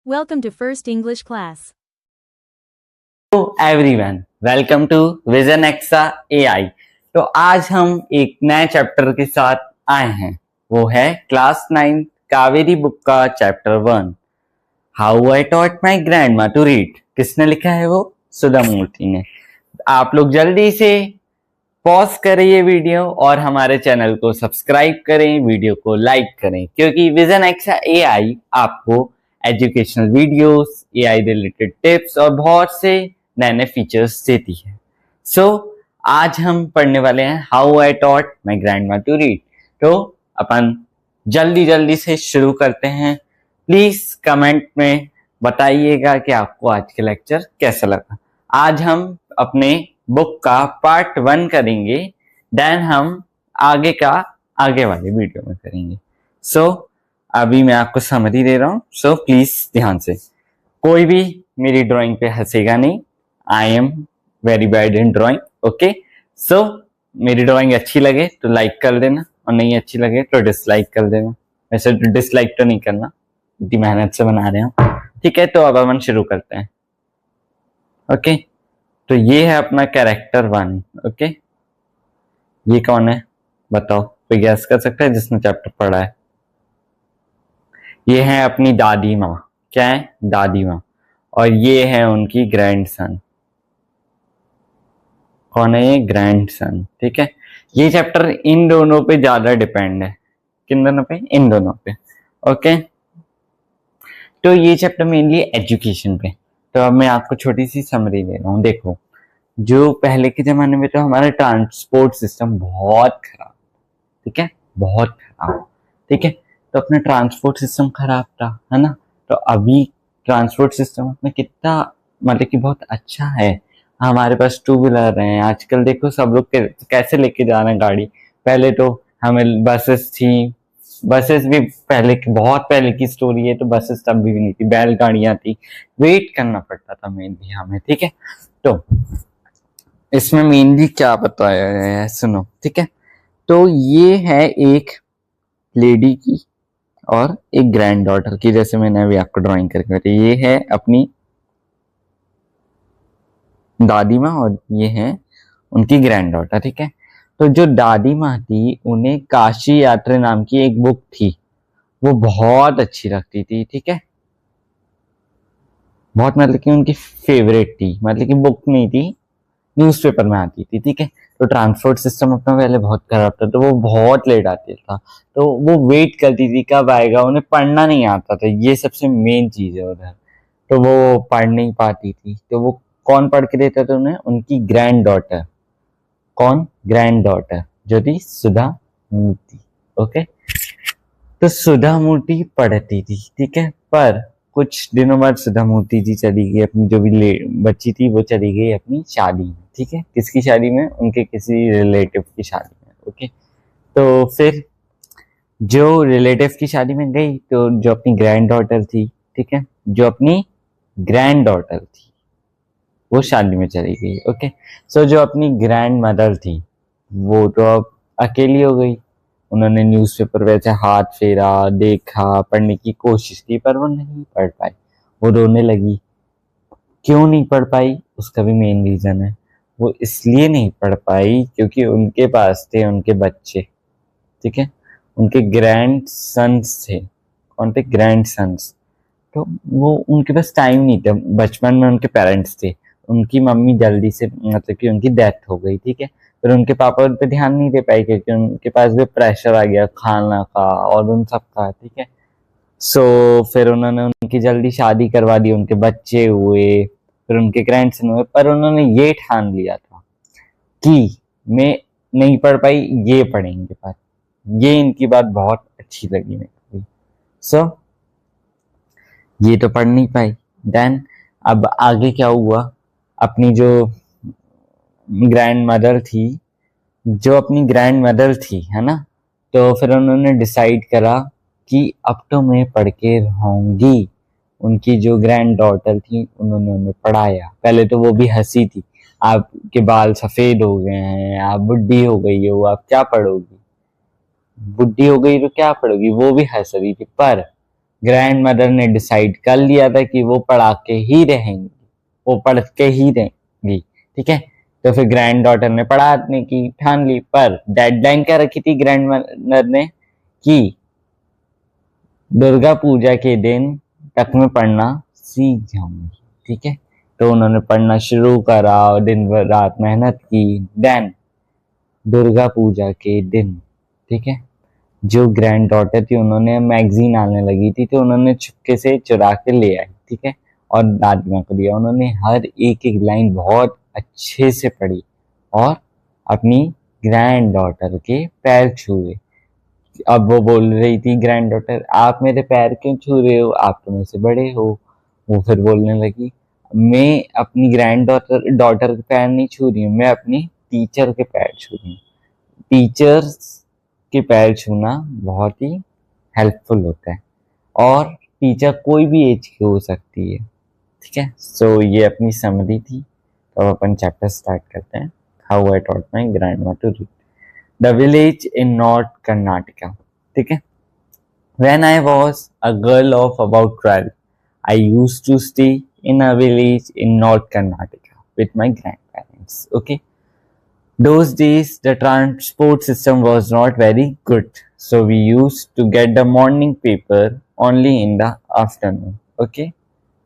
Welcome to First English Class. Hello everyone, welcome to Vision Exa AI. तो आज हम एक नए चैप्टर के साथ आए हैं, वो है क्लास 9 कावेरी बुक का chapter 1, how I taught my grandma to read. किसने लिखा है? वो सुधा मूर्ति ने। आप लोग जल्दी से पॉज करें ये वीडियो और हमारे चैनल को सब्सक्राइब करें, वीडियो को लाइक करें, क्योंकि विजन एक्सा एआई आपको educational videos, AI related tips और बहुत से नए नए फीचर्स देती है। सो आज हम पढ़ने वाले हैं how I taught my grandma to read. तो अपन जल्दी जल्दी से शुरू करते हैं। प्लीज कमेंट में बताइएगा कि आपको आज के लेक्चर कैसा लगा। आज हम अपने बुक का पार्ट 1 करेंगे, देन हम आगे वाले वीडियो में करेंगे। सो अभी मैं आपको समरी दे रहा हूँ, सो प्लीज ध्यान से। कोई भी मेरी ड्राइंग पे हंसेगा नहीं। I am very bad in drawing, okay. So मेरी ड्राइंग अच्छी लगे तो लाइक कर देना और नहीं अच्छी लगे तो डिसलाइक कर देना। वैसे डिसलाइक तो नहीं करना, इतनी मेहनत से बना रहे हैं, ठीक है। तो अब अपन शुरू करते हैं, ओके। तो ये है अपना कैरेक्टर 1, ओके। ये कौन है बताओ? कोई गैस कर सकता है जिसने चैप्टर पढ़ा है? ये है अपनी दादी माँ। क्या है? दादी माँ। और ये है उनकी ग्रैंडसन। कौन है ये? ग्रैंडसन, ठीक है। ये चैप्टर इन दोनों पे ज्यादा डिपेंड है। किन दोनों पे? इन दोनों पे, ओके। तो ये चैप्टर मेनली एजुकेशन पे। तो अब मैं आपको छोटी सी समरी दे रहा हूँ। देखो, जो पहले के जमाने में तो हमारा ट्रांसपोर्ट सिस्टम बहुत खराब, ठीक है, बहुत खराब, ठीक है। तो अपना ट्रांसपोर्ट सिस्टम खराब था, है ना। तो अभी ट्रांसपोर्ट सिस्टम अपना कितना, मतलब कि बहुत अच्छा है। हमारे पास 2 व्हीलर हैं आजकल। देखो सब लोग कैसे लेके जा रहे हैं गाड़ी। पहले तो हमें बसेस थी, बसेस भी पहले की, बहुत पहले की स्टोरी है। तो बसेस तब भी नहीं थी, बैलगाड़ियां थी, वेट करना पड़ता था मेनली हमें, ठीक है। तो इसमें मेनली क्या बताया गया है सुनो, ठीक है। तो ये है एक लेडी की और एक ग्रैंड डॉटर की, जैसे मैंने अभी आपको ड्राइंग करके बताई। ये है अपनी दादी माँ और ये है उनकी ग्रैंड डॉटर, ठीक है। तो जो दादी माँ थी, उन्हें काशी यात्रा नाम की एक बुक थी, वो बहुत अच्छी लगती थी, ठीक है। बहुत, मतलब कि उनकी फेवरेट थी, मतलब कि बुक नहीं थी, न्यूज़पेपर में आती थी, ठीक है। तो ट्रांसपोर्ट सिस्टम अपना पहले बहुत खराब था, तो वो बहुत लेट आती था। तो वो वेट करती थी कब आएगा, उन्हें पढ़ना नहीं आता था, ये सबसे मेन चीज है उधर। तो वो पढ़ नहीं पाती थी, तो वो कौन पढ़ के देता था उन्हें? उनकी ग्रैंड डॉटर। कौन? ग्रैंड डॉटर, जो थी सुधा मूर्ति, ओके। तो सुधा मूर्ति पढ़ती थी, ठीक है। पर कुछ दिनों बाद सुधा मूर्ति जी चली गई, अपनी जो भी बच्ची थी वो चली गई अपनी शादी में, ठीक है। किसकी शादी में? उनके किसी रिलेटिव की शादी में, ओके। तो फिर जो रिलेटिव की शादी में गई, तो जो अपनी ग्रैंड डॉटर थी, ठीक है, जो अपनी ग्रैंड डॉटर थी वो शादी में चली गई, ओके। सो जो अपनी ग्रैंड मदर थी वो तो अब अकेली हो गई। उन्होंने न्यूज़पेपर वैसे हाथ फेरा, देखा, पढ़ने की कोशिश की, पर वो नहीं पढ़ पाई। वो रोने लगी। क्यों नहीं पढ़ पाई? उसका भी मेन रीजन है। वो इसलिए नहीं पढ़ पाई क्योंकि उनके पास थे उनके बच्चे, ठीक है। उनके ग्रैंड सन्स थे। कौन थे? Grandsons. तो वो उनके पास टाइम नहीं था। बचपन में उनके पेरेंट्स थे, उनकी मम्मी जल्दी से, मतलब कि उनकी डेथ हो गई, ठीक है। फिर उनके पापा उन पे ध्यान नहीं दे पाए क्योंकि उनके पास भी प्रेशर आ गया खाना का और उन सब का, ठीक है। सो फिर उन्होंने उनकी जल्दी शादी करवा दी, उनके बच्चे हुए, फिर उनके ग्रैंडसन हुए। पर उन्होंने ये ठान लिया था कि मैं नहीं पढ़ पाई, ये पढ़ेंगे। पर ये इनकी बात बहुत अच्छी लगी मेरे को। सो ये तो पढ़ नहीं पाई। देन अब आगे क्या हुआ? अपनी जो ग्रैंड मदर थी, है ना। तो फिर उन्होंने डिसाइड करा कि अब तो मैं पढ़ के रहूंगी। उनकी जो ग्रैंड डॉटर थी उन्होंने उन्हें पढ़ाया। पहले तो वो भी हंसी थी, आपके बाल सफेद हो गए हैं, आप बुढ़ी हो गई हो, आप क्या पढ़ोगी? बुढ़ी हो गई तो क्या पढ़ोगी? वो भी हंस रही थी। पर ग्रैंड मदर ने डिसाइड कर लिया था कि वो पढ़ा के ही रहेंगी, वो पढ़ के ही रहेंगी, ठीक है। तो फिर ग्रैंड डॉटर ने पढ़ाने की ठान ली, पर डेडलाइन क्या रखी थी ग्रैंड मदर ने कि दुर्गा पूजा के दिन तक में पढ़ना सीख जाऊंगी, ठीक है। तो उन्होंने पढ़ना शुरू करा और दिन भर रात मेहनत की। देन दुर्गा पूजा के दिन, ठीक है, जो ग्रैंड डॉटर थी उन्होंने मैगजीन आने लगी थी, तो उन्होंने चुपके से चुरा के ले आई, ठीक है, और दादी माँ को दिया। उन्होंने हर एक एक लाइन बहुत अच्छे से पढ़ी और अपनी ग्रैंड डॉटर के पैर छुए। अब वो बोल रही थी ग्रैंड डॉटर, आप मेरे पैर क्यों छू रहे हो, आप तो मेरे से बड़े हो। वो फिर बोलने लगी, मैं अपनी ग्रैंड डॉटर डॉटर के पैर नहीं छू रही हूँ, मैं अपनी टीचर के पैर छू रही हूँ। टीचर्स के पैर छूना बहुत ही हेल्पफुल होता है, और टीचर कोई भी एज की हो सकती है, ठीक है। सो ये अपनी समरी थी। तो अब अपन चैप्टर स्टार्ट करते हैं। How I taught my grandma to read. The village in north Karnataka, ठीक है। When I was a girl of about 12, I used to stay in a village in North Karnataka with my grandparents. Okay. Those days, the transport system was not very good, so we used to get the morning paper only in the afternoon. Okay.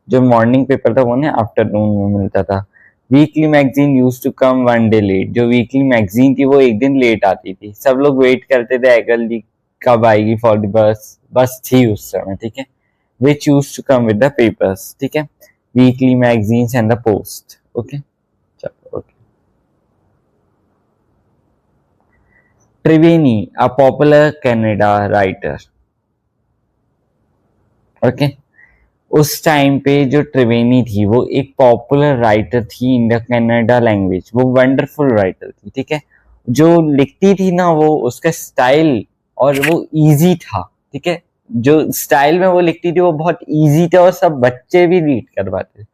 जो morning paper था वो ना afternoon में मिलता था। Weekly magazine used to come one day late, जो weekly magazine थी वो एक दिन लेट आती थी। सब लोग वेट करते थे अगली कब आएगी फॉर द बस, बस थी उस समय, ठीक है। Which used to come with the papers, ठीक है, weekly magazines and the post. Okay, चलो okay. Triveni, a popular Kannada writer. Okay, उस टाइम पे जो त्रिवेणी थी वो एक पॉपुलर राइटर थी इन द कन्नड़ा लैंग्वेज। वो वंडरफुल राइटर थी, ठीक है। जो लिखती थी ना वो, उसका स्टाइल और वो इजी था, ठीक है। जो स्टाइल में वो लिखती थी वो बहुत इजी था और सब बच्चे भी रीड कर पाते थे।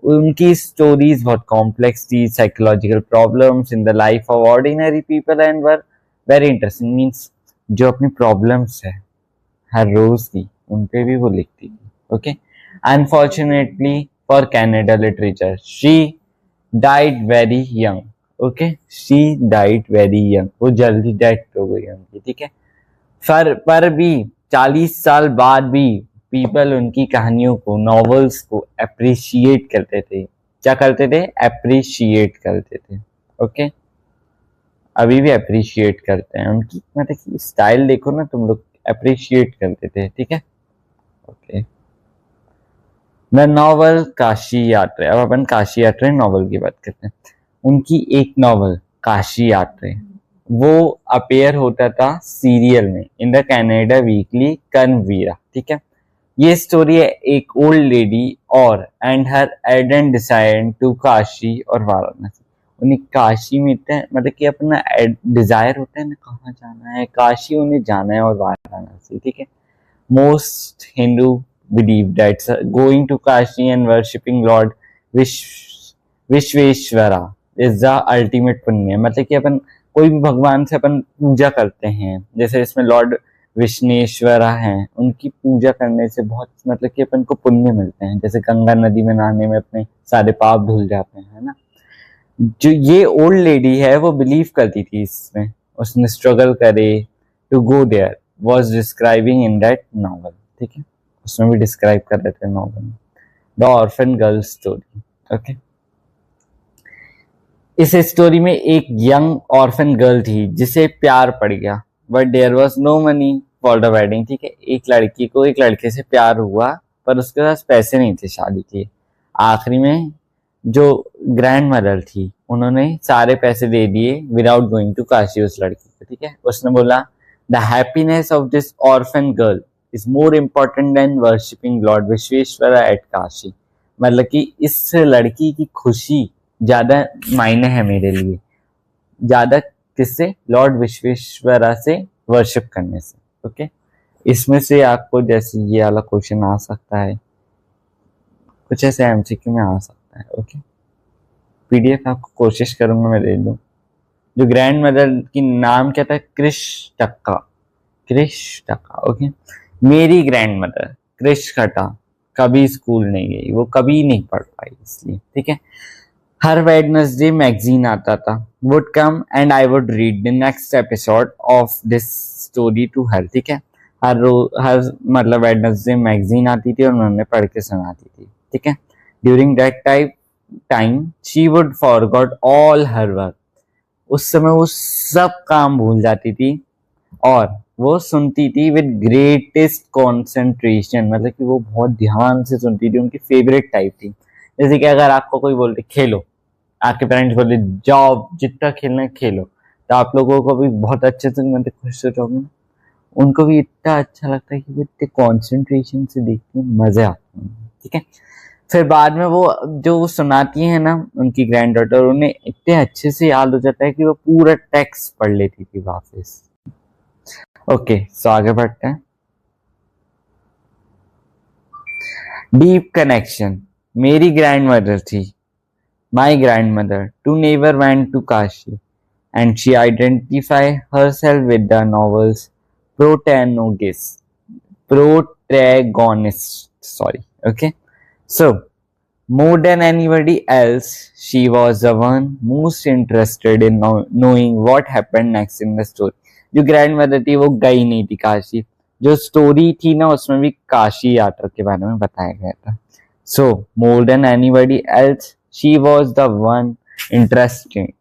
उनकी स्टोरीज बहुत कॉम्प्लेक्स थी, psychological problems in the life of ordinary people and were very interesting. Means जो अपनी प्रॉब्लम्स है हर रोज की, उन पे भी वो लिखती थी। Okay, unfortunately for Canada literature, she died very young. Okay, she died very young. वो जल्दी डेथ हो गई उनकी, ठीक है। पर भी 40 साल बाद भी पीपल उनकी कहानियों को, नॉवेल्स को अप्रिशिएट करते थे। क्या करते थे? अप्रिशिएट करते थे। ओके, अभी भी अप्रिशिएट करते हैं उनकी, मतलब स्टाइल देखो ना तुम लोग, अप्रिशिएट करते थे, ठीक है। ओके, द नॉवल काशी यात्रा। अब अपन काशी यात्रा नॉवल की बात करते हैं। उनकी एक नॉवल काशी यात्रा वो अपेयर होता था सीरियल में in the Kannada weekly Karmaveera, ठीक है। ये स्टोरी है एक ओल्ड लेडी और एंड हर एडेंट डिसाइड टू काशी और वाराणसी। उन्हें काशी में इतना मतलब कि अपना डिजायर होता है ना, कहाँ जाना है, काशी उन्हें जाना है और वाराणसी, ठीक है। Most Hindu believe that going to Kashi and worshipping Lord Vishweshwara is the ultimate पुण्य। मतलब कि अपन कोई भी भगवान से अपन पूजा करते हैं, जैसे इसमें लॉर्ड विश्वेश्वरा हैं, उनकी पूजा करने से बहुत मतलब कि अपन को पुण्य मिलते हैं। जैसे गंगा नदी में नहाने में अपने सारे पाप धुल जाते हैं, है ना। जो ये ओल्ड लेडी है वो बिलीव करती थी इसमें, उसने स्ट्रगल करे to go there, was describing in that novel, ठीक है। उसमें भी डिस्क्राइब कर रहे थे नॉवल में the orphan girl story. Okay, इस स्टोरी में एक यंग ऑर्फन गर्ल थी जिसे प्यार पड़ गया, but there was no money for the wedding, ठीक है। एक लड़की को एक लड़के से प्यार हुआ पर उसके पास पैसे नहीं थे शादी के। आखिरी में जो ग्रैंड मदर थी उन्होंने सारे पैसे दे दिए विदाउट गोइंग टू काशी उस लड़की को, ठीक है। उसने बोला The happiness of this orphan girl is more important than worshipping Lord Vishweshwara at Kashi. मतलब कि इस लड़की की खुशी ज्यादा मायने है मेरे लिए, ज्यादा किससे? लॉर्ड विश्वेश्वरा से वर्शिप करने से। ओके, इसमें से आपको जैसे ये वाला क्वेश्चन आ सकता है, कुछ ऐसे एमसीक्यू में आ सकता है। ओके, पीडीएफ आपको कोशिश करूंगा मैं दे दूं। जो ग्रैंड मदर की नाम क्या था? क्रिश टक्का, क्रिश टक्का। ओके, मेरी ग्रैंड मदर क्रिश खटा, कभी स्कूल नहीं गई, वो कभी नहीं पढ़ पाई इसलिए, ठीक है। हर वेडनेसडे मैगजीन आता था, would come and I would read the next episode of this story to her, ठीक है। हर मतलब वेडनेसडे मैगजीन आती थी और उन्होंने पढ़ के सुनाती थी, ठीक है। During that time she would forgot all her work, उस समय वो सब काम भूल जाती थी और वो सुनती थी विद ग्रेटेस्ट कॉन्सेंट्रेशन, मतलब कि वो बहुत ध्यान से सुनती थी, उनकी फेवरेट टाइप थी। जैसे कि अगर आपको कोई बोलते खेलो, आपके पेरेंट्स बोले जाओ जितना खेलना है खेलो, तो आप लोगों को भी बहुत अच्छे से मतलब खुश हो जाओगे ना, उनको भी इतना अच्छा लगता है कि वो इतने कॉन्सेंट्रेशन से देखते हैं, मजे आते हैं, ठीक है। फिर बाद में वो जो सुनाती है ना उनकी ग्रैंड डॉटर, उन्हें इतने अच्छे से याद हो जाता है कि वो पूरा टेक्स्ट पढ़ लेती थी वापस। ओके, सो आगे बढ़ते हैं। डीप कनेक्शन मेरी ग्रैंड मदर थी, my grandmother to never went to Kashi and she identified herself with the novel's protagonist. Sorry, okay. So, more than anybody else, she was the one most interested in knowing what happened next in the story. जो grand mother थी वो गई नहीं थी काशी, जो story थी ना उसमें भी काशी यात्रा के बारे में बताया गया था। So, more than anybody else, she was the one interested.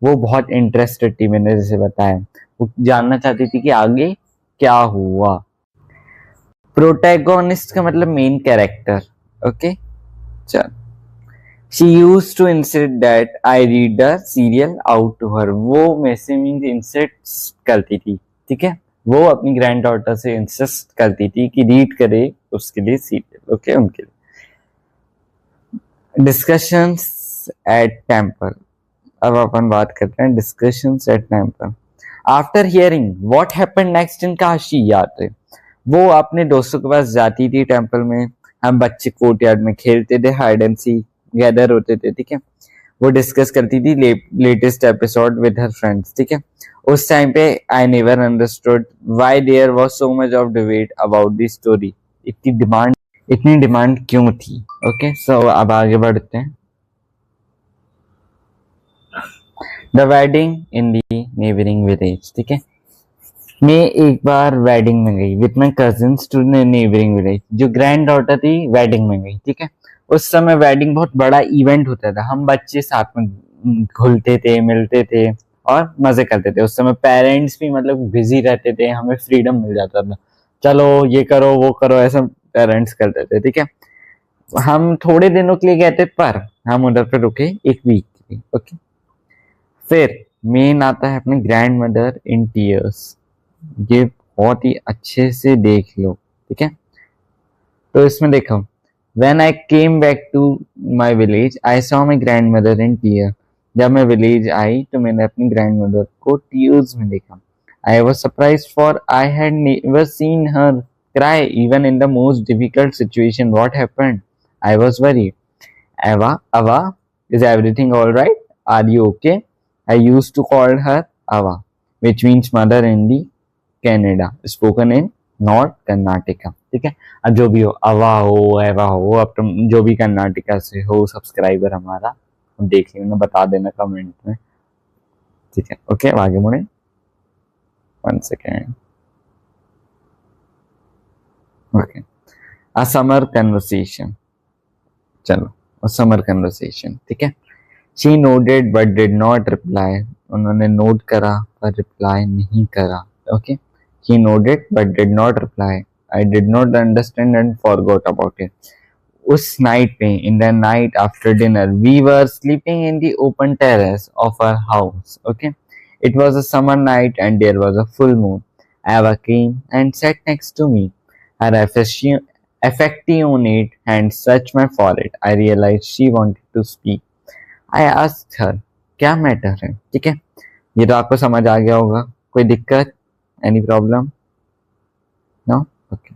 वो बहुत इंटरेस्टेड थी, मैंने जैसे बताया, वो जानना चाहती थी कि आगे क्या हुआ। प्रोटैगोनिस्ट का मतलब मेन कैरेक्टर, ओके। चल, she used to insist that I read the serial out to her, वो मेरे से मीन इंसिस्ट करती थी, ठीक है। वो अपनी ग्रैंड डॉटर से इंसिस्ट करती थी कि रीड करे उसके लिए सीरियल, ओके, उनके लिए। डिस्कशंस एट टेम्पल, अब अपन बात करते हैं discussions eight temple. After hearing what happened next in Kashi यात्रा, वो अपने दोस्तों के पास जाती थी टेम्पल में, हम बच्चे कोर्टयार्ड में खेलते थे, हाइड एंड सी गैदर होते थे, ठीक है। वो डिस्कस करती थी latest episode with her friends, ठीक है। उस टाइम पे I never understood why there was so much of debate about the story, इतनी डिमांड क्यों थी, ओके। सो अब आगे बढ़ते हैं। The wedding in the neighbouring village, ठीक है। मैं एक बार वेडिंग में गई with my cousins to neighbouring village, जो ग्रैंड डॉटर थी वेडिंग में गई, ठीक है। उस समय वेडिंग बहुत बड़ा इवेंट होता था, हम बच्चे साथ में घुलते थे, मिलते थे और मजे करते थे। उस समय पेरेंट्स भी मतलब बिजी रहते थे, हमें फ्रीडम मिल जाता था, चलो ये करो वो करो, ऐसा पेरेंट्स करते थे, ठीक है। हम थोड़े दिनों के लिए गए थे पर हम उधर पे रुके एक वीक के लिए, ओके। फिर मेन आता है अपनी ग्रैंड मदर इन टीयर्स, ये बहुत ही अच्छे से देख लो, ठीक है। तो इसमें देखो, when I came back to my village I saw my grandmother in tear, जब मैं विलेज आई तो मैंने अपनी ग्रैंड मदर को टीयर्स में देखा। I was surprised for I had never seen her cry even in the most difficult situation. What happened? I was worried. Ava, is everything all right? Are you okay? I used to call her Ava, which means mother in the Canada, spoken in North Karnataka, ठीक है। अब जो भी हो, अवा हो एवा हो, अब तुम जो भी कर्नाटका से हो सब्सक्राइबर हमारा, देख लेना, बता देना कमेंट में, ठीक है। ओके, आगे मुड़े, 1 second. Okay, a summer conversation, चलो समर कन्वर्सेशन, ठीक है। She noted but did not reply, उन्होंने नोट करा पर रिप्लाई नहीं करा, okay. She noted but did not reply, I did not understand and forgot about it. उस नाइट पे, in the night after dinner, we were sleeping in the open terrace of our house, okay. It was a summer night and there was a full moon. Ava came and sat next to me. Her affectionate hand touched my forehead. I realized she wanted to speak. I asked her, क्या matter है, ठीक है। ये तो आपको समझ आ गया होगा, कोई दिक्कत, any problem? No, okay,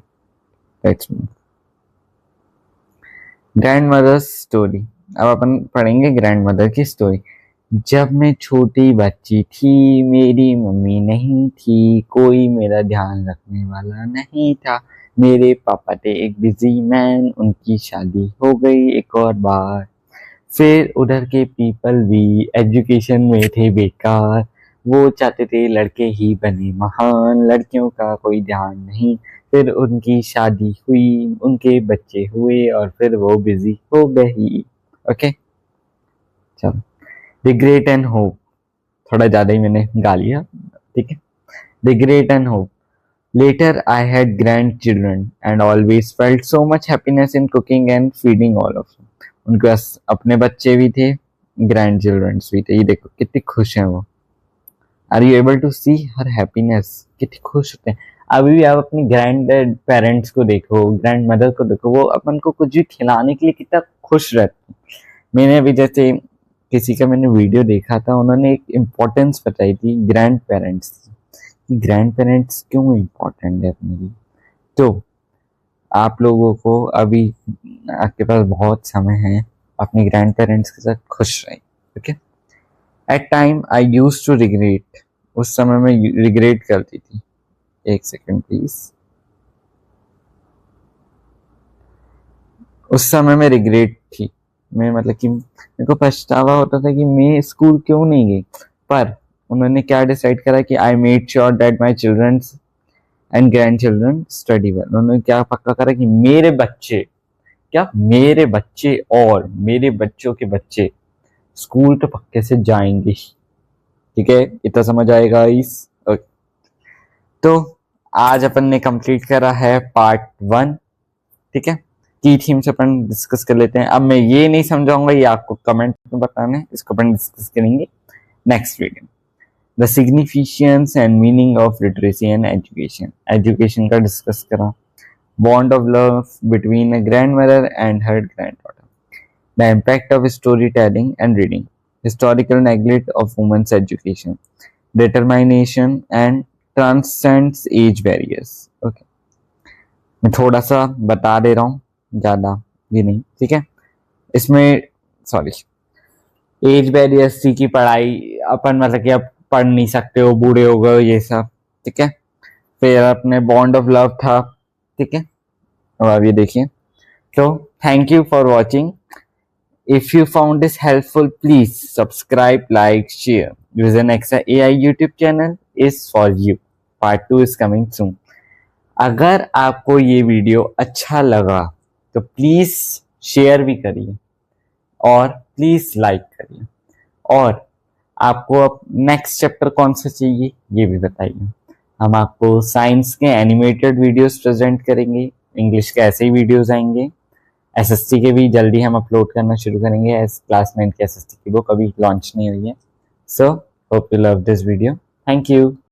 let's move. Grandmother story, अब अपन पढ़ेंगे ग्रैंड मदर की स्टोरी। जब मैं छोटी बच्ची थी, मेरी मम्मी नहीं थी, कोई मेरा ध्यान रखने वाला नहीं था। मेरे पापा थे एक बिजी मैन, उनकी शादी हो गई एक और बार। फिर उधर के पीपल भी एजुकेशन में थे बेकार, वो चाहते थे लड़के ही बने महान, लड़कियों का कोई ध्यान नहीं। फिर उनकी शादी हुई, उनके बच्चे हुए और फिर वो बिजी हो गई। ओके, चलो। रिग्रेट एंड होप, थोड़ा ज्यादा ही मैंने गा लिया, ठीक है। Regret and hope, later I had grandchildren and always felt so much happiness in cooking and feeding all of them। उनके पास अपने बच्चे भी थे, ग्रैंड चिल्ड्रंस भी थे। ये देखो कितनी खुश हैं वो। Are you able to see her happiness, कितनी खुश होते हैं। अभी भी आप अपनी ग्रैंड पेरेंट्स को देखो, ग्रैंड मदर को देखो, वो अपन को कुछ भी खिलाने के लिए कितना खुश रहते हैं। मैंने अभी जैसे किसी का मैंने वीडियो देखा था, उन्होंने एक इम्पोर्टेंस बताई थी ग्रैंड पेरेंट्स की। ग्रैंड पेरेंट्स क्यों इम्पोर्टेंट है अपने लिए। तो आप लोगों को अभी आपके पास बहुत समय है, अपने ग्रैंड पेरेंट्स के साथ खुश रहें। Okay. At time I used to regret, उस समय में रिग्रेट करती थी। एक सेकेंड प्लीज। उस समय में रिग्रेट थी, मैं मतलब कि मेरे को पछतावा होता था कि मैं स्कूल क्यों नहीं गई। पर उन्होंने क्या डिसाइड करा कि I made sure that my children's and grand children study well. उन्होंने क्या पक्का करा कि मेरे बच्चे, क्या मेरे बच्चे और मेरे बच्चों के बच्चे स्कूल तो पक्के से जाएंगे। ठीक है, इतना समझ आएगा इस। तो आज अपन ने कंप्लीट करा है पार्ट 1। ठीक है, की थीम्स अपन डिस्कस कर लेते हैं। अब मैं ये नहीं समझाऊंगा, ये आपको कमेंट में बताना है, इसको अपन डिस्कस करेंगे next video. The significance and meaning of literacy and education, education का डिस्कस करा। Bond of love between a grandmother and her granddaughter, the impact of story telling and reading, historical neglect of women's education, determination and transcends age barriers. Okay, मैं थोड़ा सा बता दे रहा हूँ, ज्यादा भी नहीं, ठीक है। इसमें सॉरी, एज बैरियर्स थी कि पढ़ाई अपन मतलब कि अब पढ़ नहीं सकते हो, बूढ़े हो गए, ये सब, ठीक है। फिर अपने बॉन्ड ऑफ लव था, ठीक है। अब आप ये देखिए। तो thank you for watching. If you found this helpful, please subscribe, like, share. Vision Exa AI YouTube channel is for you. Part 2 is coming soon. अगर आपको ये वीडियो अच्छा लगा तो प्लीज शेयर भी करिए और प्लीज लाइक करिए। और आपको अब नेक्स्ट चैप्टर कौन सा चाहिए ये भी बताइए। हम आपको साइंस के एनिमेटेड वीडियोस प्रेजेंट करेंगे, इंग्लिश के ऐसे ही वीडियोस आएंगे, SST के भी जल्दी हम अपलोड करना शुरू करेंगे। एस क्लास 9 की SST की बुक अभी लॉन्च नहीं हुई है। So hope you love this video. Thank you.